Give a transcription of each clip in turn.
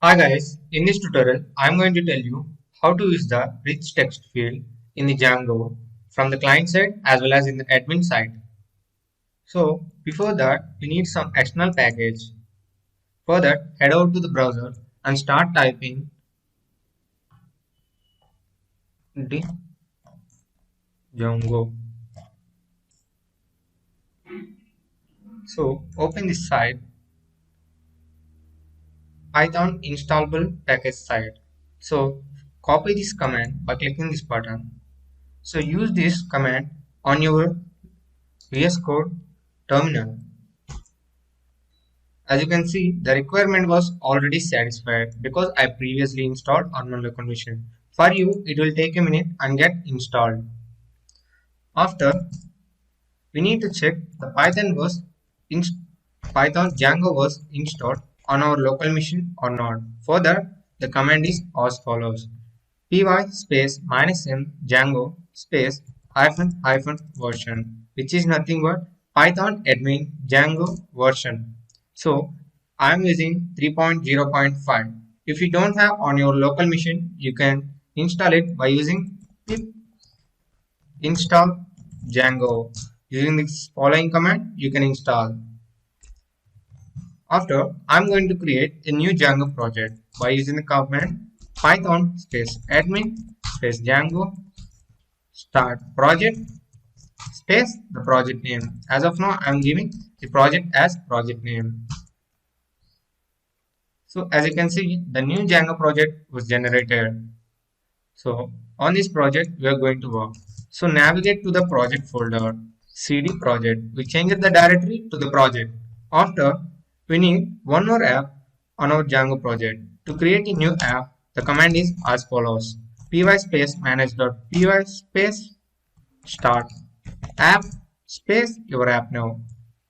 Hi guys, in this tutorial I am going to tell you how to use the rich text field in the Django from the client side as well as in the admin side. So before that we need some external package. For that head over to the browser and start typing Django. So open this site Python installable package site. So copy this command by clicking this button. So use this command on your VS Code terminal. As you can see, the requirement was already satisfied because I previously installed on my local machine. For you, it will take a minute and get installed. After, we need to check the Python Django was installed on our local machine or not. For that, the command is as follows: py space -m Django space hyphen hyphen version, which is nothing but Python admin Django version. So I am using 3.0.5. If you don't have on your local machine, you can install it by using pip install Django. Using this following command, you can install. After, I'm going to create a new Django project by using the command python space admin space Django start project space the project name. As of now, I'm giving the project as project name. So as you can see, the new Django project was generated. So on this project, we are going to work. So navigate to the project folder, cd project. We change the directory to the project. After, we need one more app on our Django project. To create a new app, the command is as follows: py space manage.py space start app space your app now.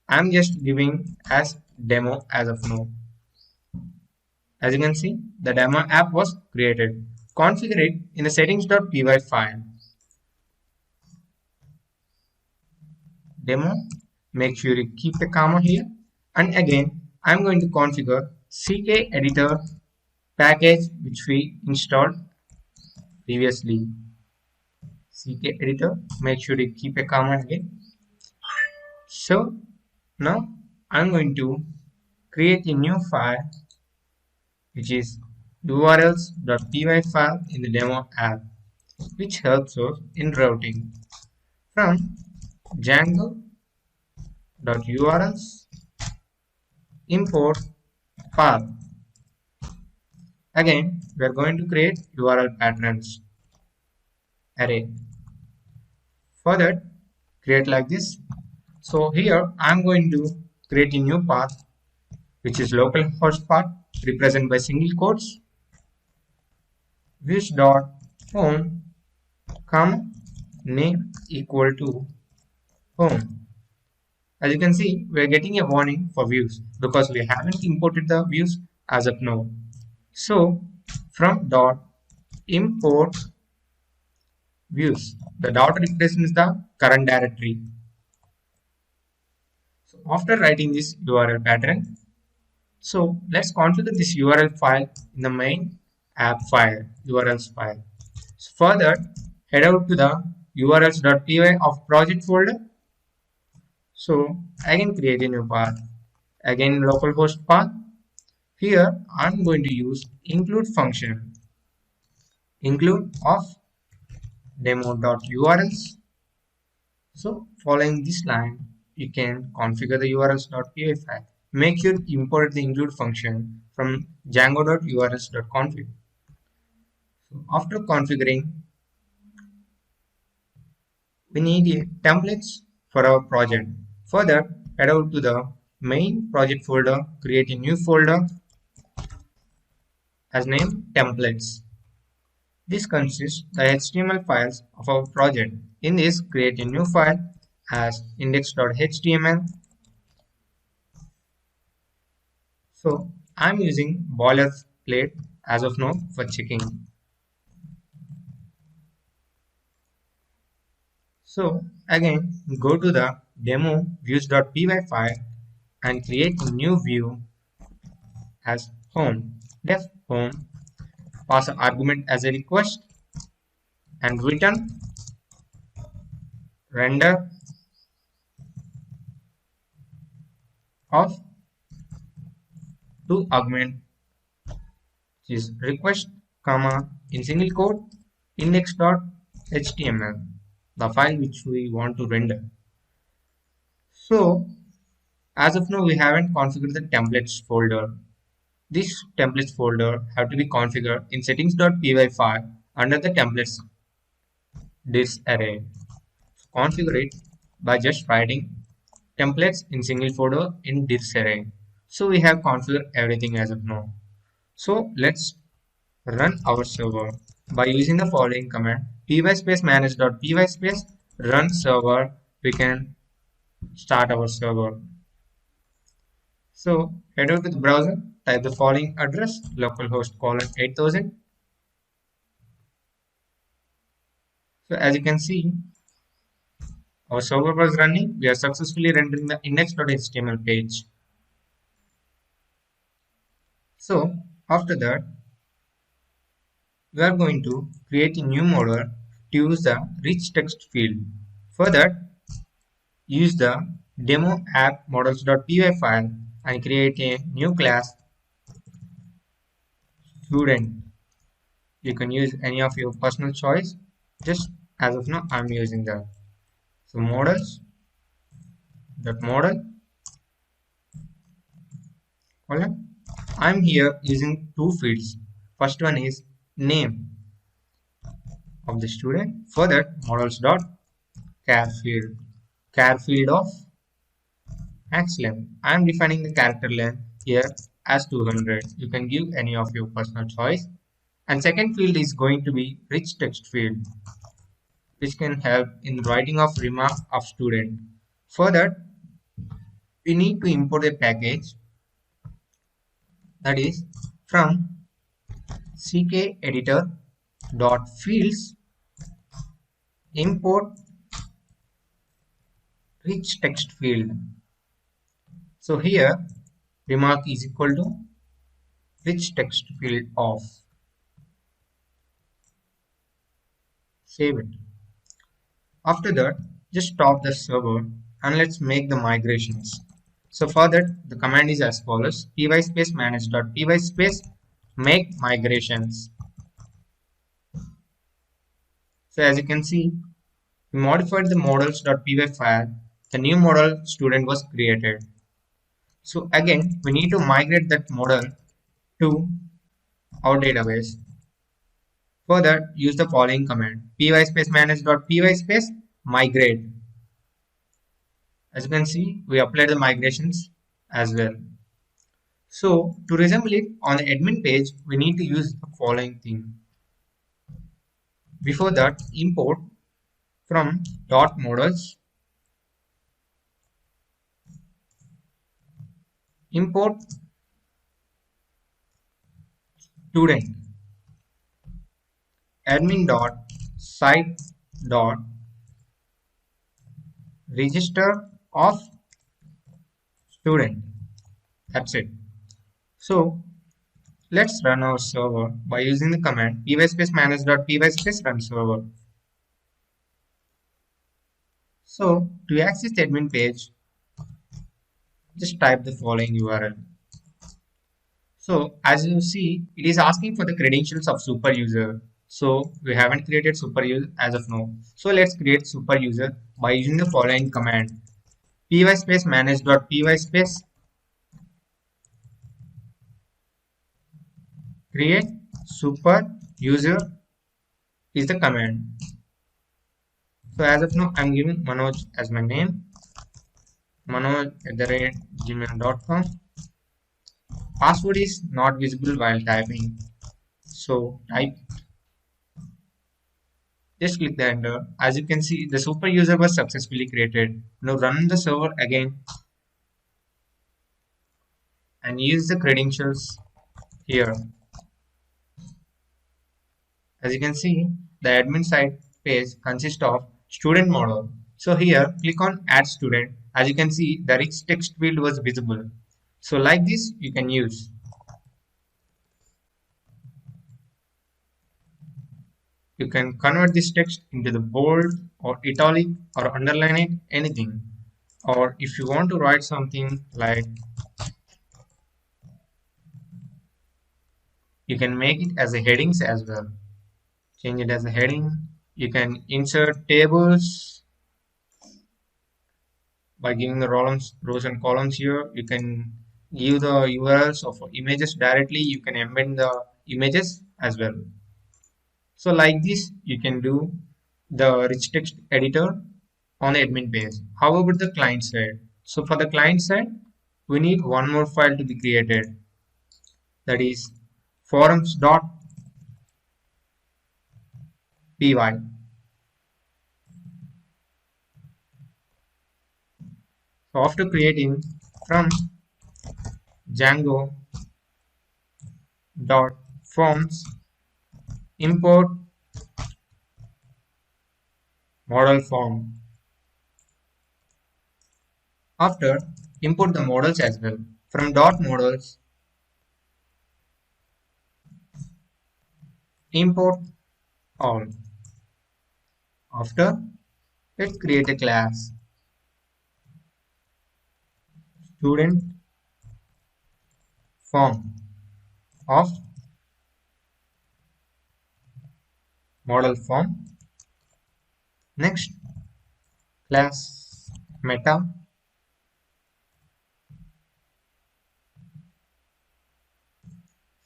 I'm just giving as demo as of now. As you can see, the demo app was created. Configure it in the settings.py file. Demo, make sure you keep a comma here. And again, I'm going to configure CK editor package which we installed previously. CK editor, make sure you keep a comma again. So now I'm going to create a new file which is urls.py file in the demo app, which helps us in routing from django.urls import path. Again, we are going to create URL patterns array. For that, create like this. So here I'm going to create a new path which is localhost path represented by single quotes views.home comma name equal to home. As you can see, we are getting a warning for views because we haven't imported the views as of now. So from dot import views, the dot represents the current directory. So after writing this URL pattern, so let's configure this URL file in the main app file, URLs file. So further, head out to the urls.py of project folder. So again create a new path. Again localhost path. Here I'm going to use include function. Include of demo.urls. So following this line, you can configure the urls.py file. Make sure you import the include function from django.urls.config. So after configuring, we need templates for our project. Further, head out to the main project folder, create a new folder as name templates. This consists the HTML files of our project. In this, create a new file as index.html. So I'm using boilerplate as of now for checking. So again, go to the demo views.py file and create a new view as home. Def home, pass an argument as a request, and return render of to argument is request comma in single quote index.html, the file which we want to render. So as of now we haven't configured the templates folder. This templates folder have to be configured in settings.py file under the templates this array. Configure it by just writing templates in single folder in this array. So we have configured everything as of now. So let's run our server by using the following command py space manage.py space run server. We can start our server. So head over to the browser, type the following address localhost colon 8000. So as you can see, our server was running. We are successfully rendering the index.html page. So after that, we are going to create a new model to use the rich text field. For that, use the demo app models.py file and create a new class student. You can use any of your personal choice. Just as of now, I'm using that. So model. I'm here using two fields. First one is name of the student. For that, models.char field of max length. I am defining the character length here as 200. You can give any of your personal choice. And second field is going to be rich text field, which can help in writing of remark of student. For that, we need to import a package, that is from ckeditor.fields import rich text field. So here remark is equal to rich text field of. Save it. After that, just stop the server and let's make the migrations. So for that, the command is as follows: py space manage.py space make migrations. So as you can see, we modified the models.py file. The new model student was created. So again, we need to migrate that model to our database. For that, use the following command: py space manage.py space migrate. As you can see, we applied the migrations as well. So to resemble it on the admin page, we need to use the following thing. Before that, import from .models, import student admin.site.register of student. That's it. So let's run our server by using the command py space manage.py space run server. So to access the admin page, just type the following URL. So as you see, it is asking for the credentials of super user. So we haven't created super user as of now. So let's create super user by using the following command: py space manage.py space create super user is the command. So as of now, I'm giving Manoj as my name, manoj@gmail.com. Password is not visible while typing. So type, just click the enter. As you can see, the super user was successfully created. Now run the server again and use the credentials here. As you can see, the admin site page consists of student model. So here click on add student. As you can see, the rich text field was visible. So like this you can use. You can convert this text into the bold or italic or underline it, anything. Or if you want to write something like, you can make it as a headings as well. Change it as a heading. You can insert tables by giving the rows and columns here. You can give the URLs of images directly. You can embed the images as well. So like this, you can do the rich text editor on the admin page. How about the client side? So for the client side, we need one more file to be created. That is forums.py. So after creating from Django.forms import model form. After import the models as well. From .models import all. After, let's create a class student form of model form. Next, class meta.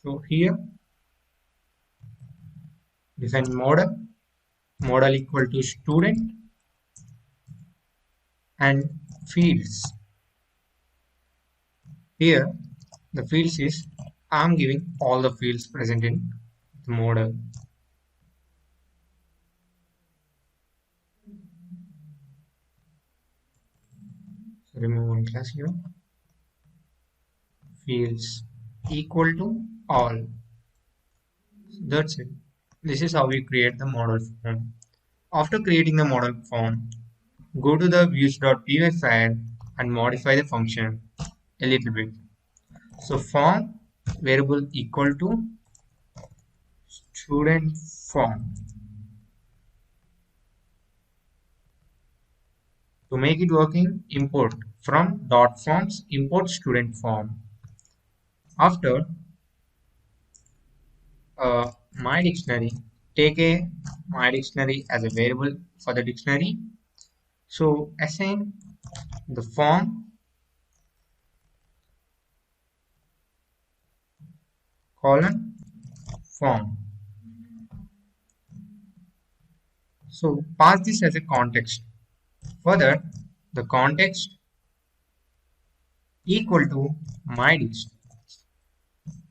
So here, define model equal to student and fields. Here, the fields is, I'm giving all the fields present in the model. So remove one class here. Fields equal to all. That's it. This is how we create the model form. After creating the model form, go to the views.py file and modify the function a little bit. So form variable equal to student form. To make it working, import from .forms import student form. After my dictionary, take a my dictionary as a variable for the dictionary. So assign the form colon form. So pass this as a context. Further, the context equal to my dictionary,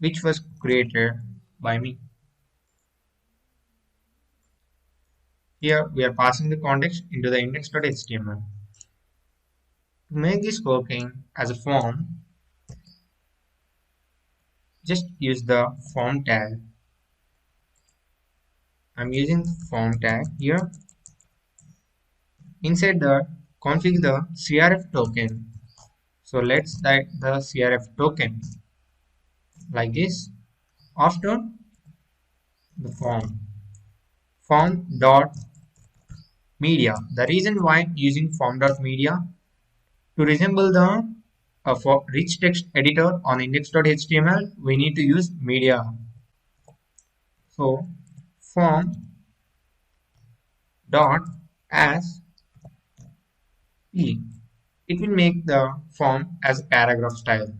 which was created by me. Here we are passing the context into the index.html. To make this working as a form, just use the form tag. I'm using form tag here. Inside that, configure the CRF token. So let's type the CRF token like this. After the form dot media. The reason why I'm using form dot media, to resemble the for rich text editor on index.html, we need to use media. So form dot as p. It will make the form as a paragraph style.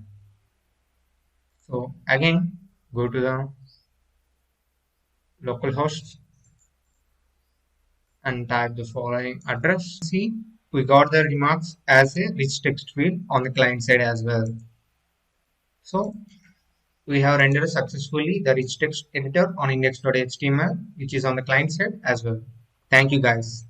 So again, go to the localhost and type the following address. See, we got the remarks as a rich text field on the client side as well. So we have rendered successfully the rich text editor on index.html, which is on the client side as well. Thank you guys.